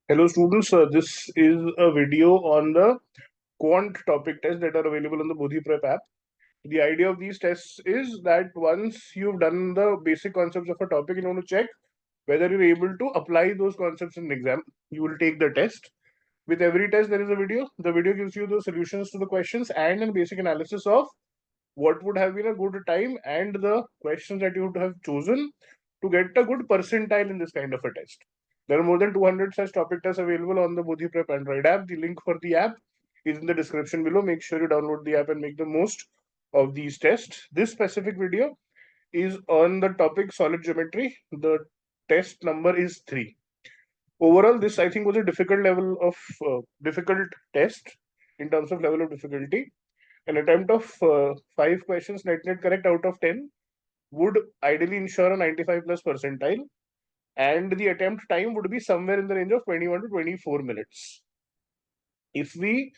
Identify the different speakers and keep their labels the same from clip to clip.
Speaker 1: Hello students, this is a video on the quant topic tests that are available on the Bodhee Prep app. The idea of these tests is that once you've done the basic concepts of a topic, you want to check whether you're able to apply those concepts in an exam. You will take the test. With every test, there is a video. The video gives you the solutions to the questions and a basic analysis of what would have been a good time and the questions that you would have chosen to get a good percentile in this kind of a test. There are more than 200 such topic tests available on the Bodhee Prep Android app. The link for the app is in the description below. Make sure you download the app and make the most of these tests. This specific video is on the topic solid geometry. The test number is 3. Overall, this I think was a difficult level of difficult test in terms of level of difficulty. An attempt of 5 questions net correct out of 10 would ideally ensure a 95 plus percentile, and the attempt time would be somewhere in the range of 21 to 24 minutes. If we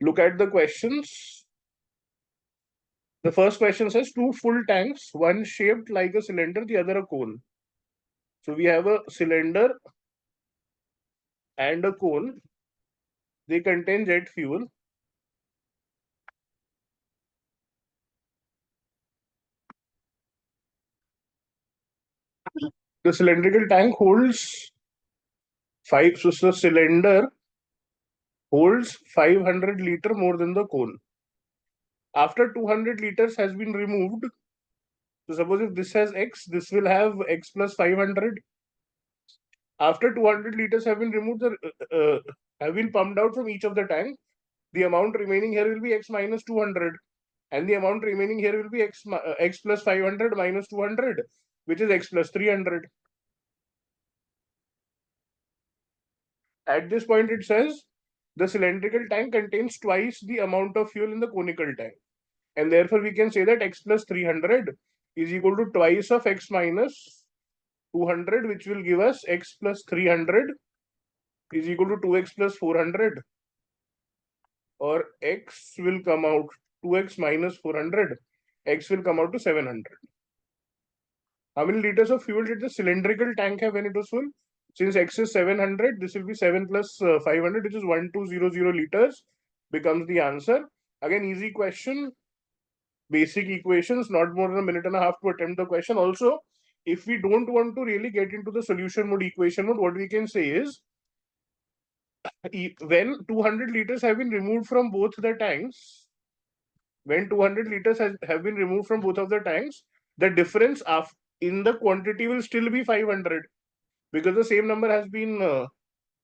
Speaker 1: look at the questions, the first question says two full tanks, one shaped like a cylinder, the other a cone. So we have a cylinder and a cone. They contain jet fuel. The cylindrical tank holds 5, so the cylinder holds 500 liter more than the cone. After 200 liters has been removed, so suppose if this has x, this will have x plus 500. After 200 liters have been removed, have been pumped out from each of the tank, the amount remaining here will be x minus 200, and the amount remaining here will be x plus 500 minus 200, which is x plus 300. At this point, it says the cylindrical tank contains twice the amount of fuel in the conical tank, and therefore we can say that x plus 300 is equal to twice of x minus 200, which will give us x plus 300 is equal to 2x plus 400, or x will come out 2x minus 400, x will come out to 700. How many liters of fuel did the cylindrical tank have when it was full? Since x is 700, this will be 7 plus 500, which is 1200 liters, becomes the answer. Again, easy question, basic equations, not more than a minute and a half to attempt the question. Also, if we don't want to really get into the solution mode, equation mode, what we can say is, when 200 liters have been removed from both the tanks, when 200 liters have been removed from both of the tanks, the difference in the quantity will still be 500 because the same number has been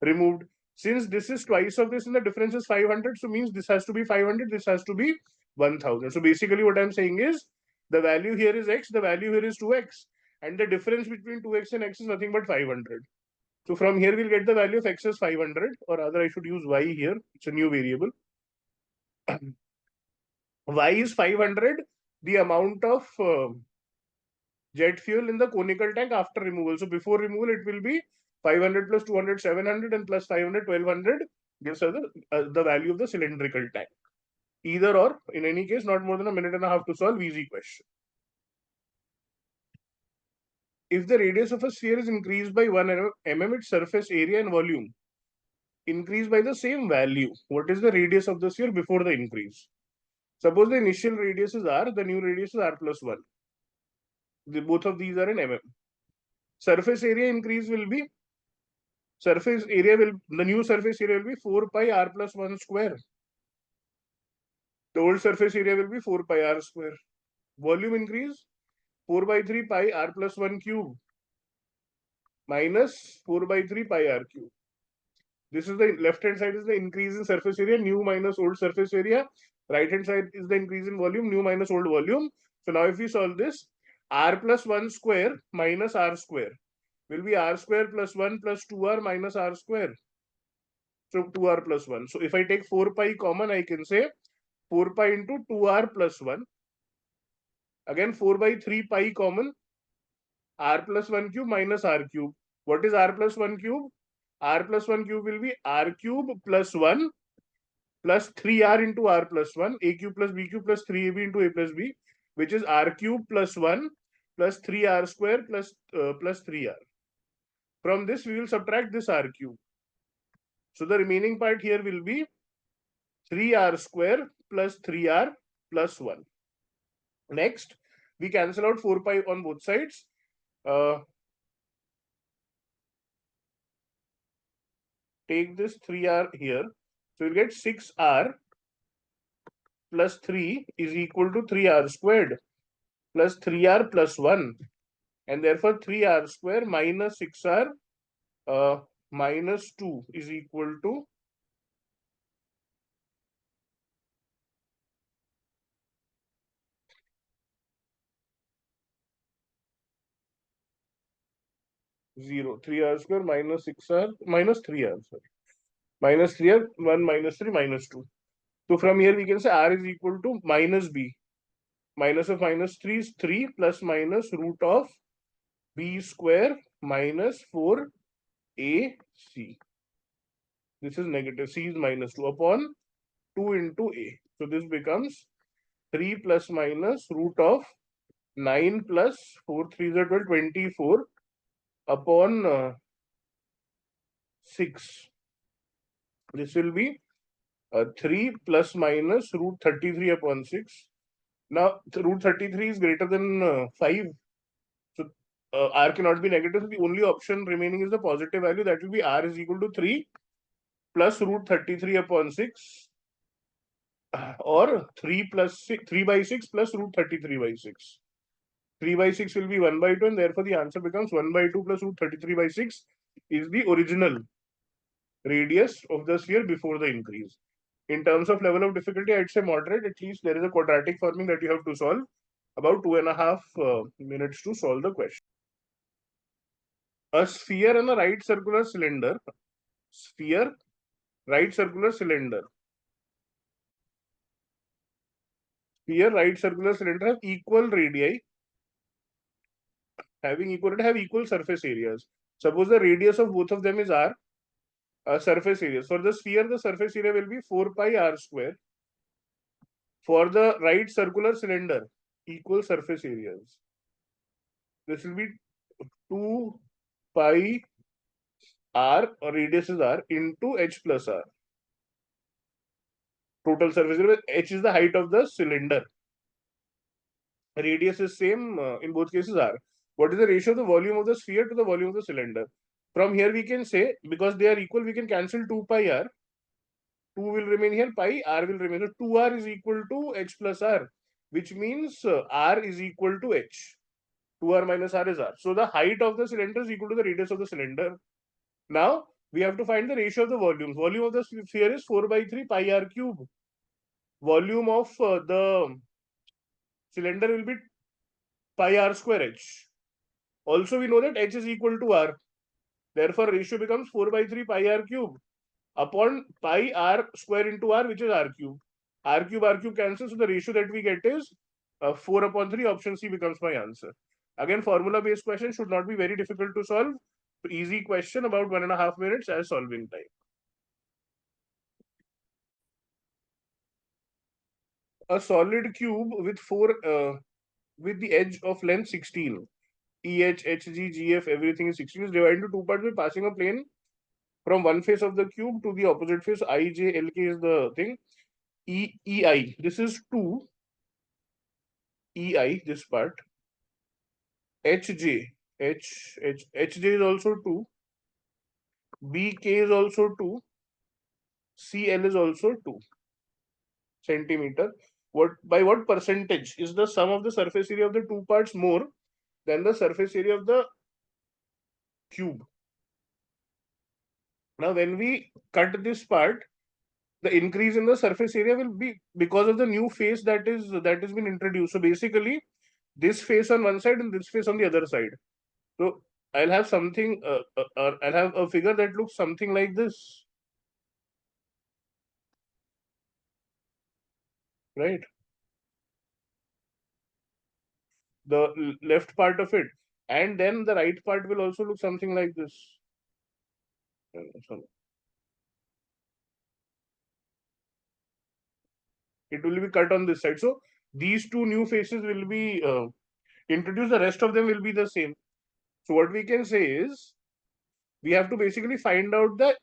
Speaker 1: removed. Since this is twice of this and the difference is 500, so means this has to be 500, this has to be 1000. So basically what I'm saying is the value here is x, the value here is 2x, and the difference between 2x and x is nothing but 500. So from here we'll get the value of x as 500, or rather I should use y here, it's a new variable. Y is 500, the amount of jet fuel in the conical tank after removal. So before removal, it will be 500 plus 200, 700, and plus 500, 1200 gives us the value of the cylindrical tank. Either or, in any case, not more than a minute and a half to solve, easy question. If the radius of a sphere is increased by 1 mm, its surface area and volume increase by the same value. What is the radius of the sphere before the increase? Suppose the initial radius is r, the new radius is r plus 1. Both of these are in mm. Surface area increase will be, the new surface area will be 4 pi r plus 1 square. The old surface area will be 4 pi r square. Volume increase, 4 by 3 pi r plus 1 cube minus 4 by 3 pi r cube. This is the left hand side is the increase in surface area, new minus old surface area. Right hand side is the increase in volume, new minus old volume. So now if we solve this, r plus 1 square minus r square will be r square plus 1 plus 2r minus r square. So 2r plus 1. So if I take 4 pi common, I can say 4 pi into 2r plus 1. Again 4 by 3 pi common, r plus 1 cube minus r cube. What is r plus 1 cube? R plus 1 cube will be r cube plus 1 plus 3r into r plus 1, a cube plus b cube plus 3ab into a plus b, which is r cube plus 1 plus 3r square plus 3r. From this, we will subtract this r cube. So the remaining part here will be 3r square plus 3r plus 1. Next, we cancel out 4 pi on both sides. Take this 3r here. So you'll get 6r plus 3 is equal to 3r squared plus 3r plus 1. And therefore 3r square minus 6r minus 2 is equal to 0. 3r square minus 6r minus 3r. Sorry. Minus 3r, 1 minus 3 minus 2. So from here we can say r is equal to minus b. Minus of minus 3 is 3 plus minus root of b square minus 4ac. This is negative. C is minus 2 upon 2 into a. So this becomes 3 plus minus root of 9 plus 4, 3 is 12, 24 upon 6. This will be 3 plus minus root 33 upon 6. Now, root 33 is greater than 5. So, r cannot be negative. So, the only option remaining is the positive value. That will be r is equal to 3 plus root 33 upon 6 or 3 plus 6, 3 by 6 plus root 33 by 6. 3 by 6 will be 1 by 2 and therefore the answer becomes 1 by 2 plus root 33 by 6 is the original radius of the sphere before the increase. In terms of level of difficulty, I'd say moderate. At least there is a quadratic forming that you have to solve. About 2.5 minutes to solve the question. A sphere and a right circular cylinder. Sphere, right circular cylinder. Sphere, right circular cylinder have equal radii. Having equal, have equal surface areas. Suppose the radius of both of them is r. Surface areas. For the sphere, the surface area will be 4 pi r square. For the right circular cylinder, equal surface areas. This will be 2 pi r, or radius is r, into h plus r. Total surface area. H is the height of the cylinder. Radius is same in both cases r. What is the ratio of the volume of the sphere to the volume of the cylinder? From here we can say, because they are equal, we can cancel 2 pi r. 2 will remain here, pi r will remain. So 2r is equal to h plus r, which means r is equal to h. 2r minus r is r. So the height of the cylinder is equal to the radius of the cylinder. Now we have to find the ratio of the volumes. Volume of the sphere is 4 by 3 pi r cube. Volume of the cylinder will be pi r square h. Also we know that h is equal to r. Therefore ratio becomes 4 by 3 pi r cube upon pi r square into r, which is r cube. R cube cancels. So the ratio that we get is 4 upon 3. Option C becomes my answer. Again, formula based question should not be very difficult to solve. Easy question, about 1.5 minutes as solving time. A solid cube with with the edge of length 16. EH, HG, GF, everything is 16 is divided into two parts by passing a plane from one face of the cube to the opposite face. I, J, L, K is the thing. EI, this is 2. EI, this part. HJ, HJ is also 2. BK is also 2. CL is also 2 centimeter. By what percentage is the sum of the surface area of the two parts more than the surface area of the cube? Now, when we cut this part, the increase in the surface area will be because of the new face that has been introduced. So basically, this face on one side and this face on the other side. So I'll have something. I'll have a figure that looks something like this, right? The left part of it, and then the right part will also look something like this. So it will be cut on this side. So these two new faces will be introduced. The rest of them will be the same. So what we can say is we have to basically find out the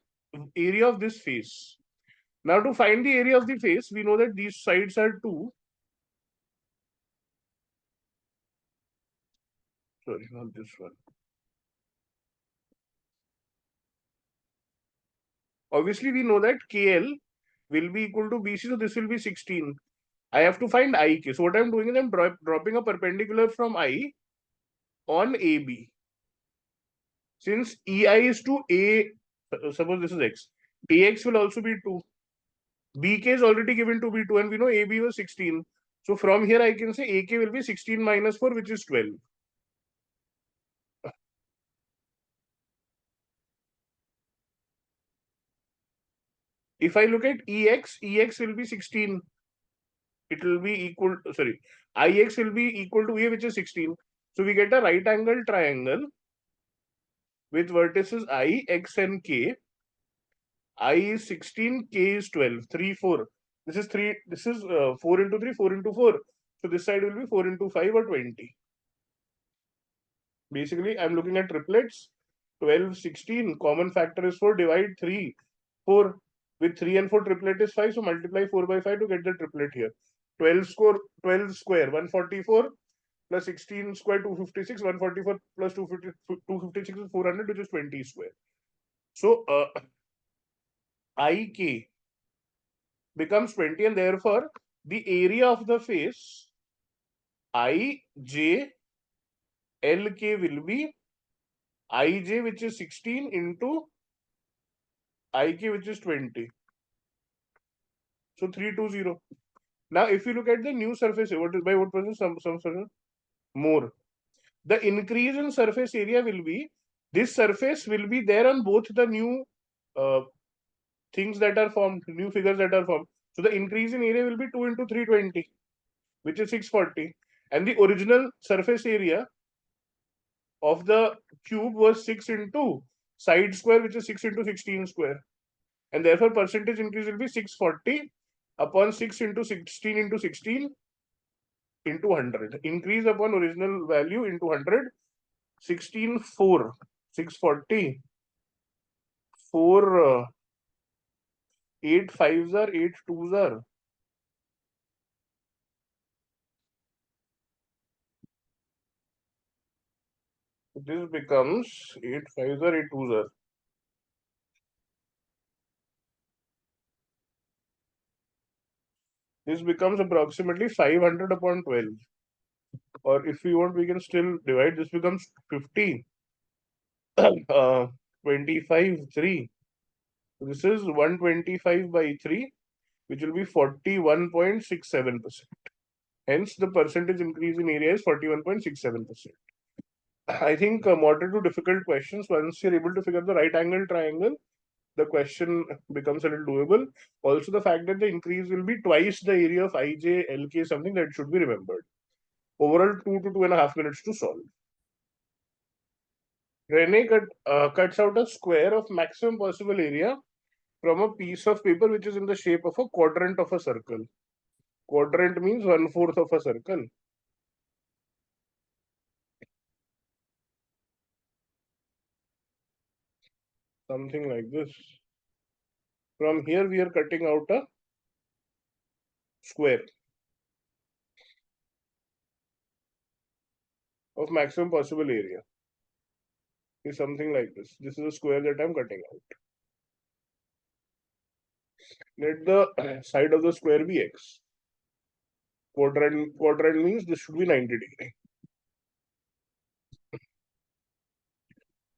Speaker 1: area of this face. Now to find the area of the face, we know that these sides are 2. Sorry, not this one. Obviously, we know that KL will be equal to BC, so this will be 16. I have to find IK. So what I'm doing is I'm dropping a perpendicular from I on AB. Since EI is to A, suppose this is X, AX will also be 2. BK is already given to be 2 and we know AB was 16. So from here I can say AK will be 16 minus 4, which is 12. If I look at EX will be 16. It will be equal, sorry, IX will be equal to A, which is 16. So we get a right angle triangle with vertices I, X and K. I is 16, K is 12, 3, 4. This is 3, this is 4 into 3, 4 into 4. So this side will be 4 into 5 or 20. Basically, I'm looking at triplets. 12, 16, common factor is 4, divide 3, 4. With 3 and 4, triplet is 5, so multiply 4 by 5 to get the triplet here. 12 square, 144, plus 16 square, 256, 144 plus 256 is 400, which is 20 square. So, IK becomes 20, and therefore, the area of the face IJ LK will be IJ, which is 16, into IK, which is 20. So 320. Now, if you look at the new surface, what is by what percent? Some surface more. The increase in surface area will be, this surface will be there on both the new things that are formed, new figures that are formed. So the increase in area will be 2 into 320, which is 640. And the original surface area of the cube was 6 into side square, which is 6 into 16 square. And therefore, percentage increase will be 640 upon 6 into 16 into 16 into 100. Increase upon original value into 100. 16, 4, 640, 4, 8 5s are 8 2s are. This becomes 8 5s are 8 2s are. This becomes approximately 500 upon 12. Or if we want, we can still divide. This becomes 50. 25, 3. This is 125 by 3, which will be 41.67%. Hence, the percentage increase in area is 41.67%. I think moderate to difficult questions, once you're able to figure the right angle triangle, the question becomes a little doable. Also, the fact that the increase will be twice the area of IJ, LK is something that should be remembered. Overall, 2 to 2.5 minutes to solve. Rene cuts out a square of maximum possible area from a piece of paper which is in the shape of a quadrant of a circle. Quadrant means 1/4 of a circle. Something like this. From here, we are cutting out a square of maximum possible area. Is something like this. This is a square that I'm cutting out. Let the side of the square be x. Quadrant means this should be 90 degree.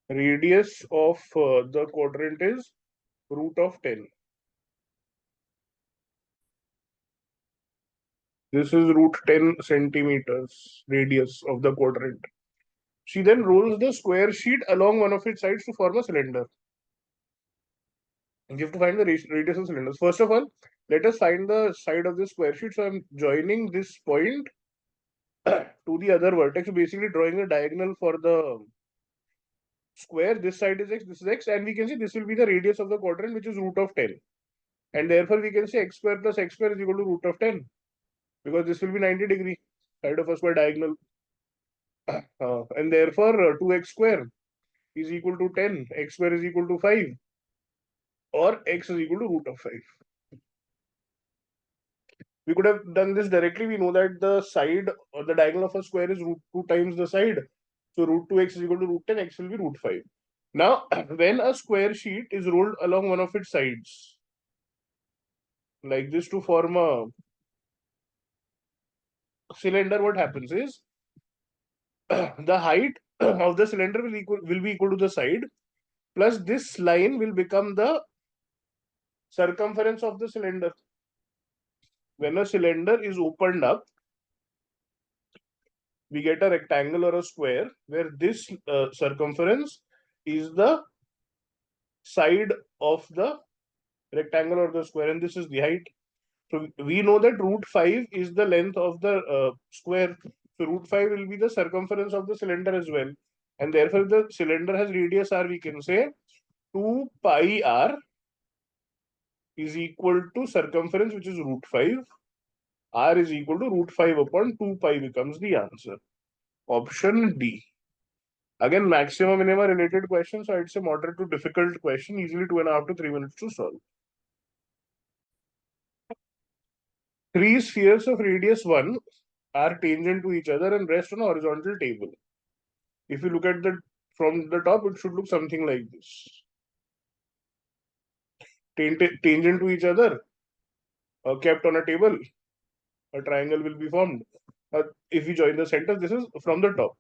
Speaker 1: Radius of the quadrant is root of 10. This is root 10 centimeters radius of the quadrant. She then rolls the square sheet along one of its sides to form a cylinder. You have to find the radius of cylinders. First of all, let us find the side of the square sheet. So I'm joining this point to the other vertex. So basically drawing a diagonal for the square. This side is x, this is x, and we can see this will be the radius of the quadrant, which is root of 10. And therefore, we can say x square plus x square is equal to root of 10, because this will be 90 degree side of a square diagonal. And therefore, 2x square is equal to 10, x square is equal to 5. or x is equal to root of 5. We could have done this directly. We know that the side or the diagonal of a square is root 2 times the side. So root 2x is equal to root 10, x will be root 5. Now, when a square sheet is rolled along one of its sides, like this to form a cylinder, what happens is the height of the cylinder will be equal to the side, plus this line will become the circumference of the cylinder. When a cylinder is opened up, we get a rectangle or a square where this circumference is the side of the rectangle or the square, and this is the height. So we know that root 5 is the length of the square. So root 5 will be the circumference of the cylinder as well. And therefore, the cylinder has radius r, we can say 2 pi r is equal to circumference, which is root 5. R is equal to root 5 upon 2 pi becomes the answer. Option D. Again, maxima minima related question. So I'd say moderate to difficult question, easily 2.5 to 3 minutes to solve. Three spheres of radius 1 are tangent to each other and rest on a horizontal table. If you look at the from the top, it should look something like this. Tangent to each other, kept on a table, a triangle will be formed. If we join the center, this is from the top.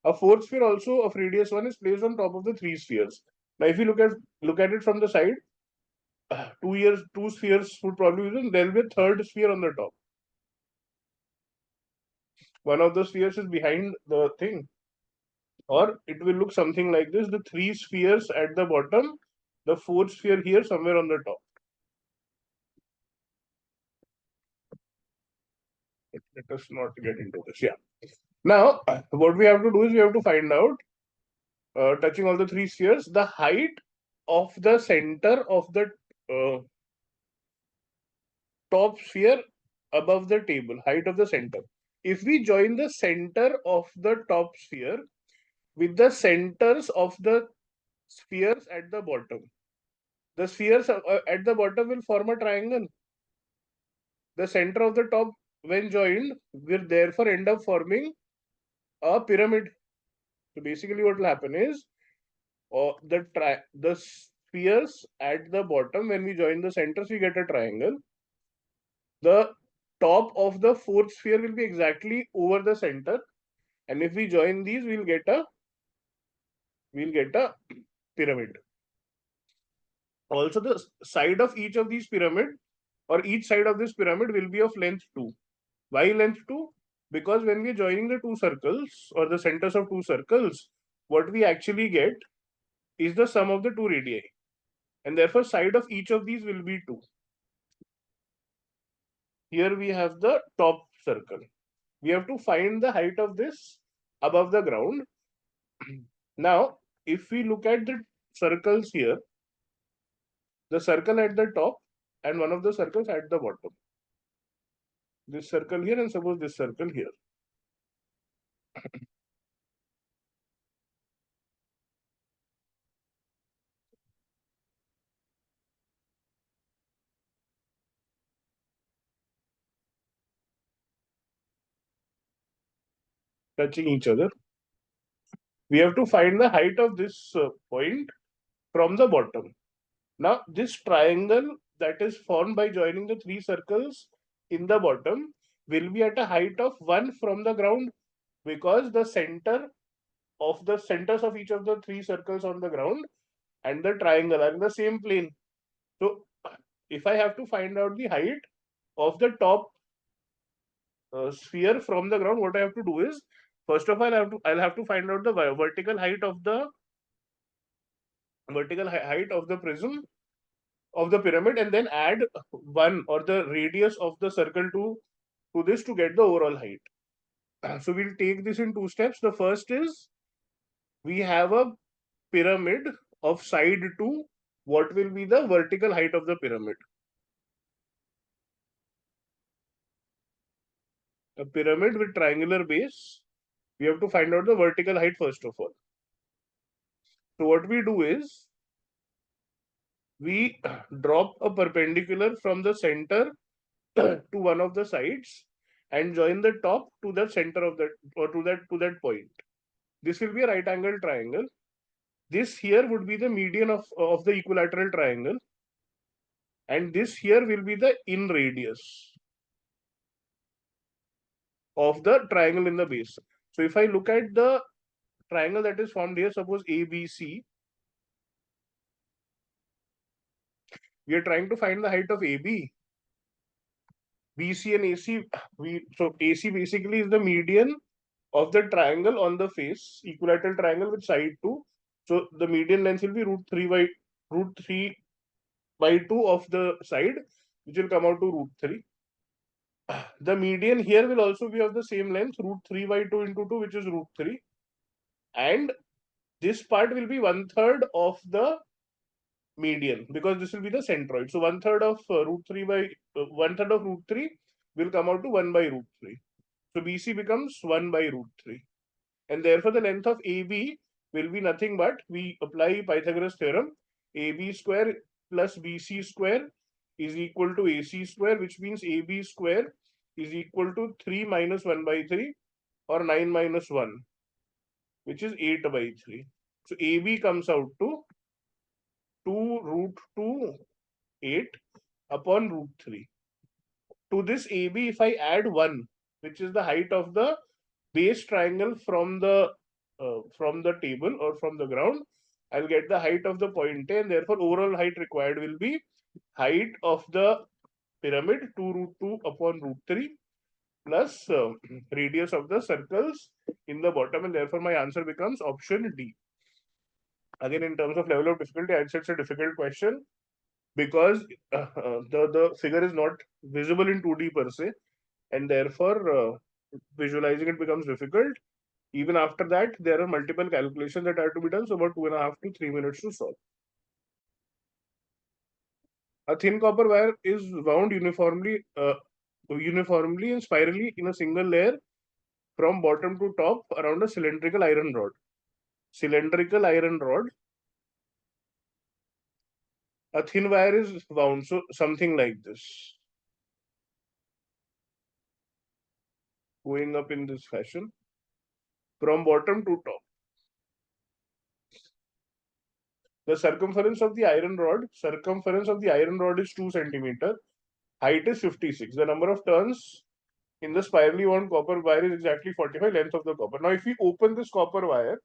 Speaker 1: A fourth sphere also of radius 1 is placed on top of the three spheres. Now, if you look at it from the side, two spheres would probably be there will be a third sphere on the top. One of the spheres is behind the thing, or it will look something like this: the three spheres at the bottom, the fourth sphere here somewhere on the top. Let us not get into this. Yeah. Now, what we have to do is we have to find out, touching all the three spheres, the height of the center of the uh, top sphere above the table, height of the center. If we join the center of the top sphere with the centers of the spheres at the bottom, the spheres at the bottom will form a triangle. The center of the top, when joined, will therefore end up forming a pyramid. So basically, what will happen is the spheres at the bottom, when we join the centers, we get a triangle. The top of the fourth sphere will be exactly over the center, and if we join these, we'll get a pyramid. Also, the side of each of these pyramid, or each side of this pyramid, will be of length 2. Why length 2? Because when we're joining the two circles or the centers of two circles, what we actually get is the sum of the two radii. And therefore, side of each of these will be 2. Here we have the top circle. We have to find the height of this above the ground. Now, if we look at the circles here, the circle at the top and one of the circles at the bottom. This circle here and suppose this circle here. Touching each other. We have to find the height of this point from the bottom. Now, this triangle that is formed by joining the three circles in the bottom will be at a height of 1 from the ground, because the centers of each of the three circles on the ground and the triangle are in the same plane. So, if I have to find out the height of the top sphere from the ground, what I have to do is, first of all, I'll have to find out the vertical height of the prism of the pyramid, and then add 1 or the radius of the circle to this to get the overall height. So we'll take this in two steps. The first is, we have a pyramid of side 2. What will be the vertical height of the pyramid? A pyramid with triangular base. We have to find out the vertical height first of all. So what we do is, we drop a perpendicular from the center to one of the sides and join the top to the center of that, or to that point. This will be a right angle triangle. This here would be the median of the equilateral triangle, and this here will be the in radius of the triangle in the base. So if I look at the triangle that is formed here, suppose ABC, we are trying to find the height of AB. BC and AC, so AC basically is the median of the triangle on the face, equilateral triangle with side 2. So the median length will be root 3 by 2 of the side, which will come out to root 3. The median here will also be of the same length, root 3 by 2 into 2, which is root 3. And this part will be 1/3 of the median, because this will be the centroid. So 1/3 of one third of root 3 will come out to 1 by root 3. So BC becomes 1 by root 3. And therefore the length of AB will be nothing but, we apply Pythagoras theorem, AB square plus BC square is equal to AC square, which means AB square is equal to 3 minus 1 by 3, or 9 minus 1, which is 8 by 3. So AB comes out to 2 root 2 8 upon root 3. To this AB, if I add 1, which is the height of the base triangle from the table or from the ground, I'll get the height of the point A, and therefore overall height required will be height of the pyramid 2 root 2 upon root 3 plus radius of the circles in the bottom, and therefore my answer becomes option D. Again, in terms of level of difficulty, I'd say it's a difficult question, because the figure is not visible in 2D per se, and therefore visualizing it becomes difficult. Even after that, there are multiple calculations that have to be done, so about 2.5 to 3 minutes to solve. A thin copper wire is wound uniformly and spirally in a single layer from bottom to top around a cylindrical iron rod. Cylindrical iron rod. A thin wire is wound, so something like this, going up in this fashion from bottom to top. The circumference of the iron rod is 2 centimeter. Height is 56. The number of turns in the spirally wound copper wire is exactly 45, length of the copper. Now, if we open this copper wire,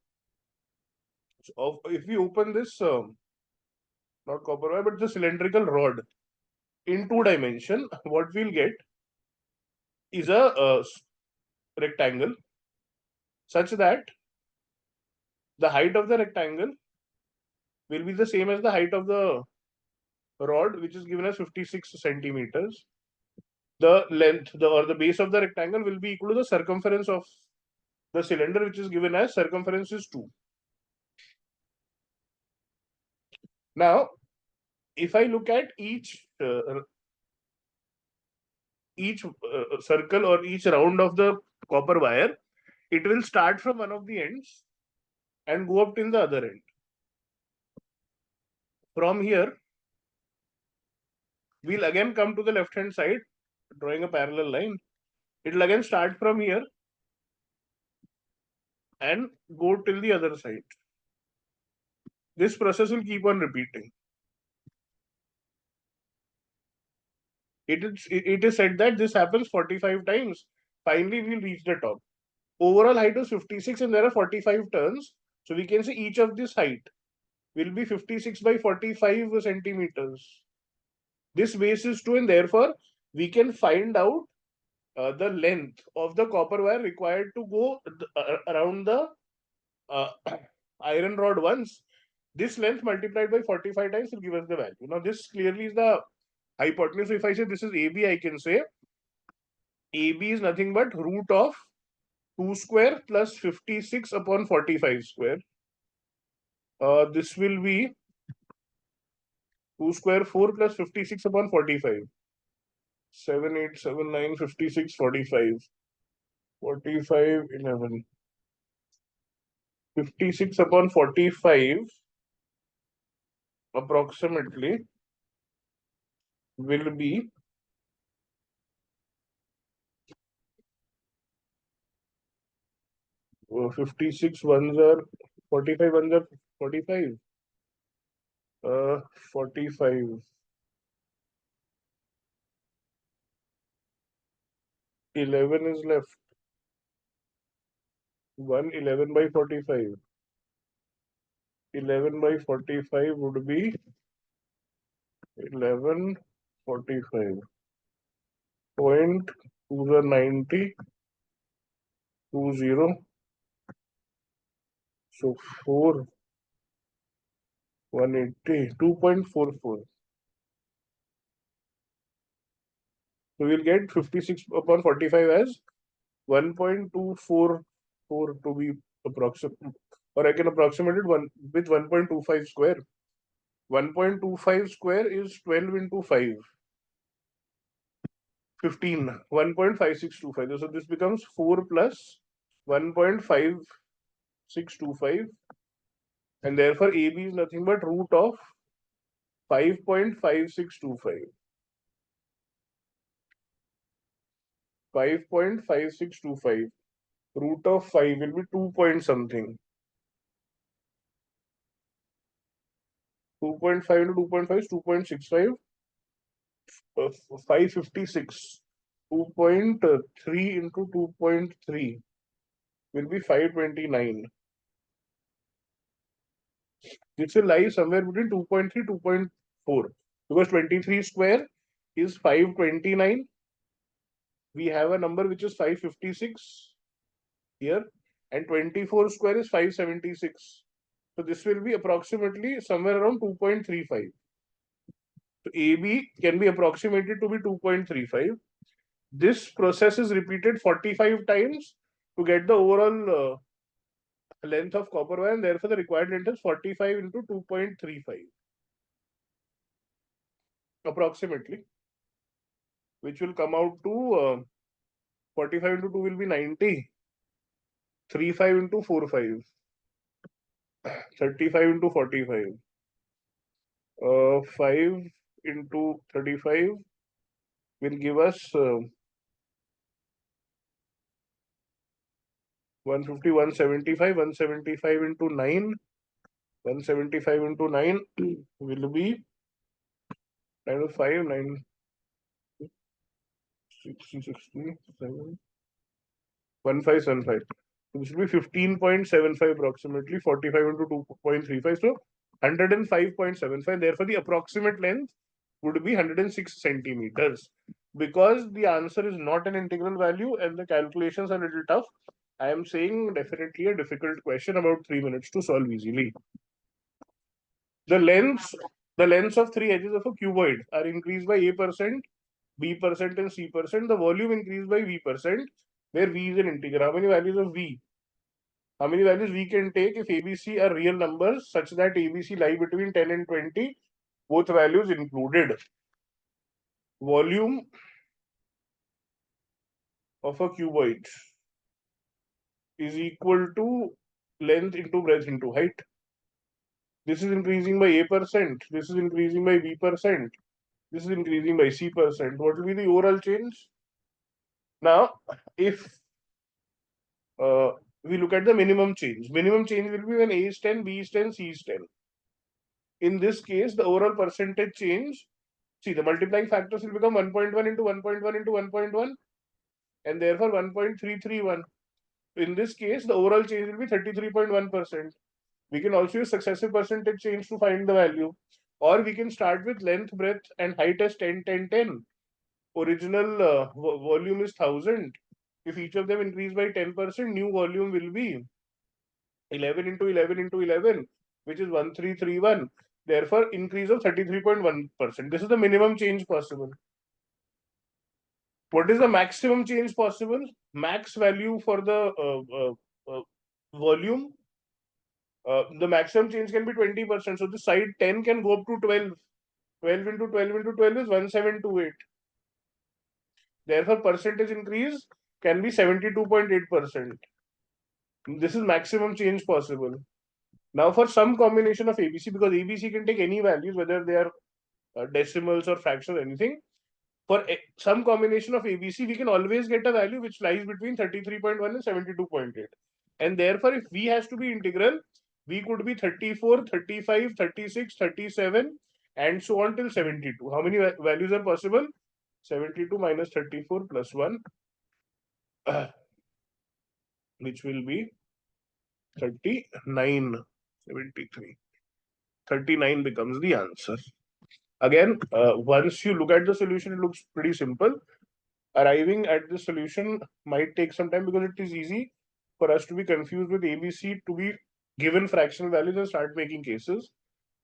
Speaker 1: if we open this, not copper wire, but the cylindrical rod in 2 dimension, what we'll get is a rectangle such that the height of the rectangle will be the same as the height of the rod, which is given as 56 centimeters. The length, or the base of the rectangle will be equal to the circumference of the cylinder, which is given as circumference is 2. Now, if I look at each circle or each round of the copper wire, it will start from one of the ends and go up till the other end. From here, we'll again come to the left hand side, drawing a parallel line. It will again start from here and go till the other side. This process will keep on repeating. It is said that this happens 45 times. Finally, we'll reach the top. Overall height is 56 and there are 45 turns. So we can say each of this height will be 56 by 45 centimeters. This base is 2, and therefore we can find out the length of the copper wire required to go around the uh, iron rod once. This length multiplied by 45 times will give us the value. Now this clearly is the hypotenuse. If I say this is AB, I can say AB is nothing but root of 2 square plus 56 upon 45 square. This will be 2 square 4 plus 56 upon 45. 7, 8, 7, 9, 56, 45. 45, 11. 56 upon 45 approximately will be 56 ones are 45 ones are 45. 45. 11 is left. 11 by 45. 11 by 45 would be 1145. Point 90, 20. So 4, 180, 2.44. So we'll get 56 upon 45 as 1.244 to be approximate, or I can approximate it with 1.25 square. 1.25 square is 12 into 5. 15. 1.5625. So this becomes 4 plus 1.5625, and therefore AB is nothing but root of 5.5625. 5.5625. Root of 5 will be 2 point something. 2.5 into 2.5 is 2.65. 556. 2.3 into 2.3 will be 529. This will lie somewhere between 2.3 2.4, because 23 square is 529. We have a number which is 556 here, and 24 square is 576. So this will be approximately somewhere around 2.35. So AB can be approximated to be 2.35. This process is repeated 45 times to get the overall length of copper wire, and therefore the required length is 45 into 2.35 approximately, which will come out to 45 into 2 will be 90. 35 into 45. 35 into 45. 5 into 35 will give us 150, 175. 175 into 9. 175 into 9 will be 905, 9, 60, 60, 7, 1575. This will be 15.75 approximately, 45 into 2.35. So 105.75. Therefore, the approximate length would be 106 centimeters. Because the answer is not an integral value and the calculations are a little tough, I am saying definitely a difficult question, about 3 minutes to solve easily. The lengths of three edges of a cuboid are increased by A%, B% and C%. The volume increased by V%, where V is an integer. How many values of V? How many values we can take if ABC are real numbers such that ABC lie between 10 and 20, both values included? Volume of a cuboid is equal to length into breadth into height. This is increasing by A%, this is increasing by B%, this is increasing by C%. What will be the overall change? Now, if we look at the minimum change will be when A is 10, B is 10, C is 10. In this case, the overall percentage change, see, the multiplying factors will become 1.1 into 1.1 into 1.1, and therefore 1.331. In this case, the overall change will be 33.1%. We can also use successive percentage change to find the value. Or we can start with length, breadth, and height as 10, 10, 10. Original volume is 1000. If each of them increase by 10%, new volume will be 11 into 11 into 11, which is 1331. Therefore, increase of 33.1%. This is the minimum change possible. What is the maximum change possible? Max value for the volume. The maximum change can be 20%. So the side 10 can go up to 12. 12 into 12 into 12 is 1728. Therefore, percentage increase can be 72.8%. This is maximum change possible. Now for some combination of ABC, because ABC can take any values, whether they are decimals or fractions or anything, for some combination of ABC, we can always get a value which lies between 33.1 and 72.8. And therefore, if V has to be integral, V could be 34, 35, 36, 37, and so on till 72. How many values are possible? 72 minus 34 plus 1, which will be 39, 73. 39 becomes the answer. Again, once you look at the solution, it looks pretty simple. Arriving at the solution might take some time because it is easy for us to be confused with ABC to be given fractional values and start making cases.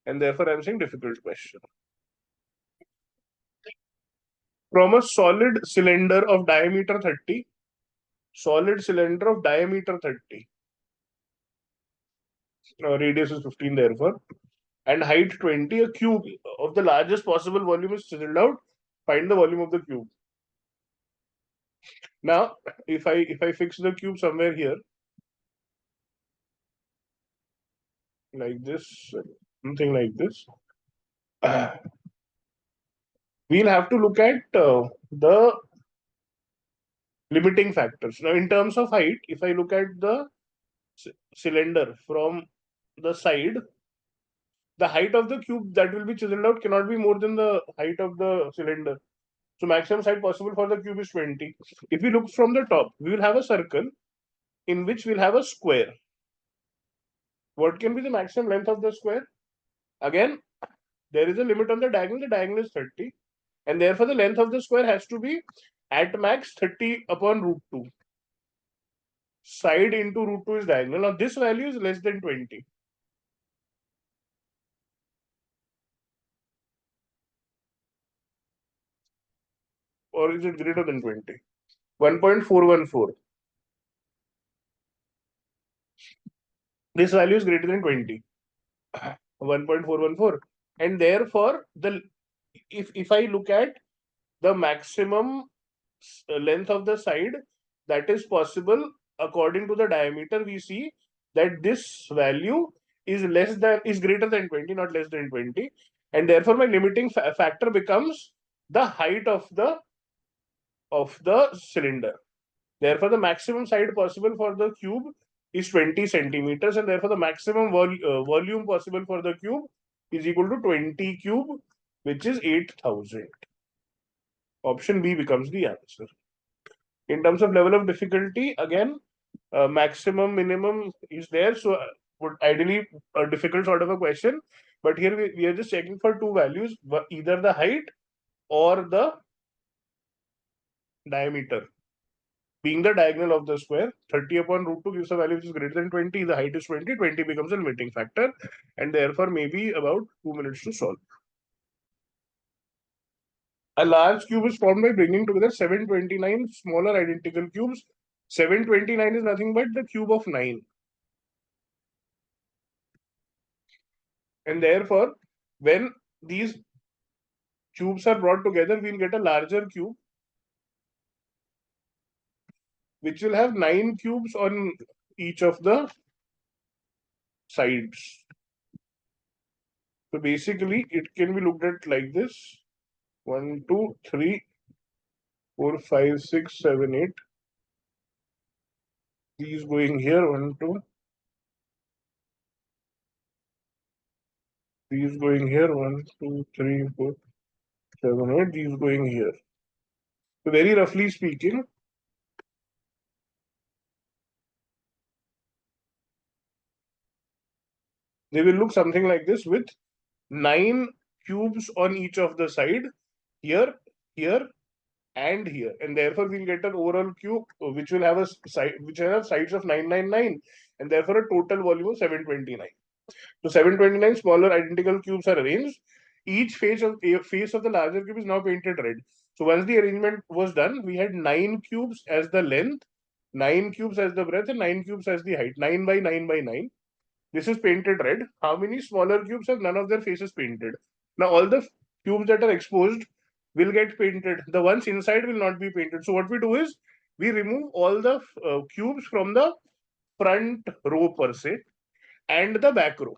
Speaker 1: And therefore, I'm saying difficult question. From a solid cylinder of diameter 30, solid cylinder of diameter 30, radius is 15 therefore, and height 20, a cube of the largest possible volume is chiseled out. Find the volume of the cube. Now, if I fix the cube somewhere here, like this, something like this, we'll have to look at the limiting factors. Now, in terms of height, if I look at the cylinder from the side, the height of the cube that will be chiseled out cannot be more than the height of the cylinder. So maximum height possible for the cube is 20. If we look from the top, we will have a circle in which we'll have a square. What can be the maximum length of the square? Again, there is a limit on the diagonal. The diagonal is 30. And therefore, the length of the square has to be at max 30 upon root 2. Side into root 2 is diagonal. Now, this value is less than 20. Or is it greater than 20? 1.414. This value is greater than 20. 1.414. And therefore, if I look at the maximum length of the side that is possible according to the diameter, we see that this value is greater than 20, not less than 20. And therefore, my limiting factor becomes the height of the cylinder. Therefore, the maximum side possible for the cube is 20 centimeters, and therefore the maximum volume possible for the cube is equal to 20 cube, which is 8,000. Option B becomes the answer. In terms of level of difficulty, again, maximum, minimum is there. So, would ideally a difficult sort of a question. But here we are just checking for two values, either the height or the diameter. Being the diagonal of the square, 30 upon root 2 gives a value which is greater than 20. The height is 20. 20 becomes a limiting factor. And therefore, maybe about 2 minutes to solve. A large cube is formed by bringing together 729 smaller identical cubes. 729 is nothing but the cube of 9. And therefore, when these cubes are brought together, we'll get a larger cube, which will have 9 cubes on each of the sides. So basically, it can be looked at like this. 1, 2, 3, 4, 5, 6, 7, 8. These going here, 1, 2. These going here, 1, 2, 3, 4, 7, 8. These going here. So very roughly speaking, they will look something like this with 9 cubes on each of the side, here, here, and here, and therefore we'll get an overall cube which will have a side which will have sides of 999, and therefore a total volume of 729. So 729 smaller identical cubes are arranged. Each face of the larger cube is now painted red. So once the arrangement was done, we had 9 cubes as the length, 9 cubes as the breadth, and 9 cubes as the height. 9 by 9 by 9. This is painted red. How many smaller cubes have none of their faces painted? Now all the cubes that are exposed will get painted. The ones inside will not be painted. So what we do is we remove all the cubes from the front row per se. and the back row.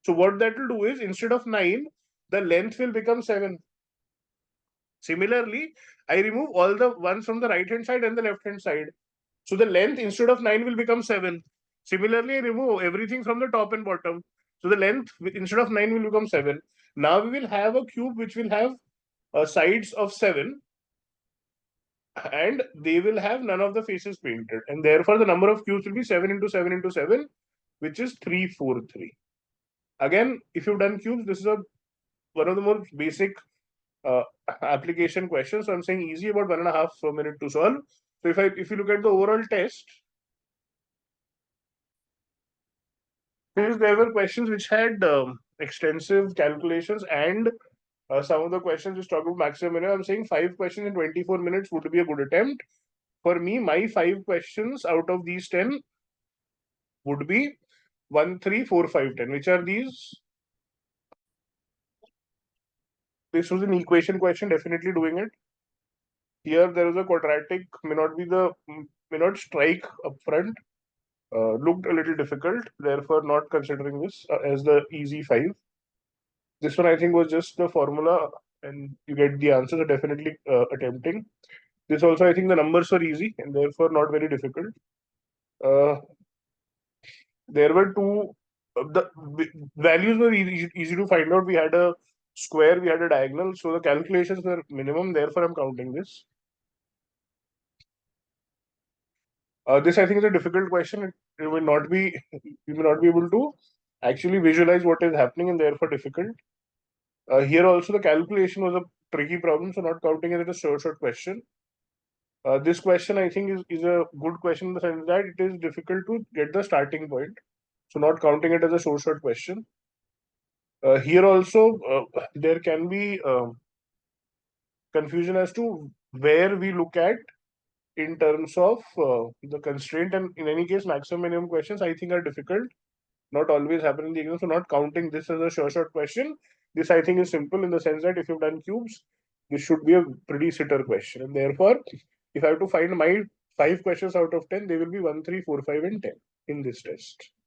Speaker 1: So what that will do is, instead of 9, the length will become 7. Similarly, I remove all the ones from the right hand side and the left hand side. So the length instead of 9 will become 7. Similarly, I remove everything from the top and bottom. So the length instead of 9 will become 7. Now we will have a cube which will have sides of 7, and they will have none of the faces painted. And therefore, the number of cubes will be 7 into 7 into 7, which is 343. Again, if you've done cubes, this is one of the more basic uh, application questions. So I'm saying easy, about 1.5 minute to solve. So if you look at the overall test, there were questions which had extensive calculations, and some of the questions which talk about maximum minimum. I'm saying 5 questions in 24 minutes would be a good attempt. For me, my 5 questions out of these 10 would be 1, 3, 4, 5, 10. Which are these? This was an equation question, definitely doing it. Here there is a quadratic, may not strike upfront. Looked a little difficult, therefore not considering this as the easy 5. This one I think was just the formula and you get the answers, are definitely attempting. This also I think the numbers were easy and therefore not very difficult. Uh, there were two, the values were easy to find out. We had a square, we had a diagonal, so the calculations were minimum, therefore I'm counting this. This I think is a difficult question. It will not be, you may not be able to actually visualize what is happening and therefore difficult. Here also the calculation was a tricky problem, so not counting it as a short question. This question I think is a good question in the sense that it is difficult to get the starting point. So not counting it as a short question. Here also there can be confusion as to where we look at in terms of the constraint, and in any case maximum minimum questions I think are difficult, not always happen in the exam. So not counting this as a short question, this I think is simple in the sense that if you've done cubes, this should be a pretty sitter question, and therefore if I have to find my 5 questions out of 10, they will be 1, 3, 4, 5 and 10 in this test.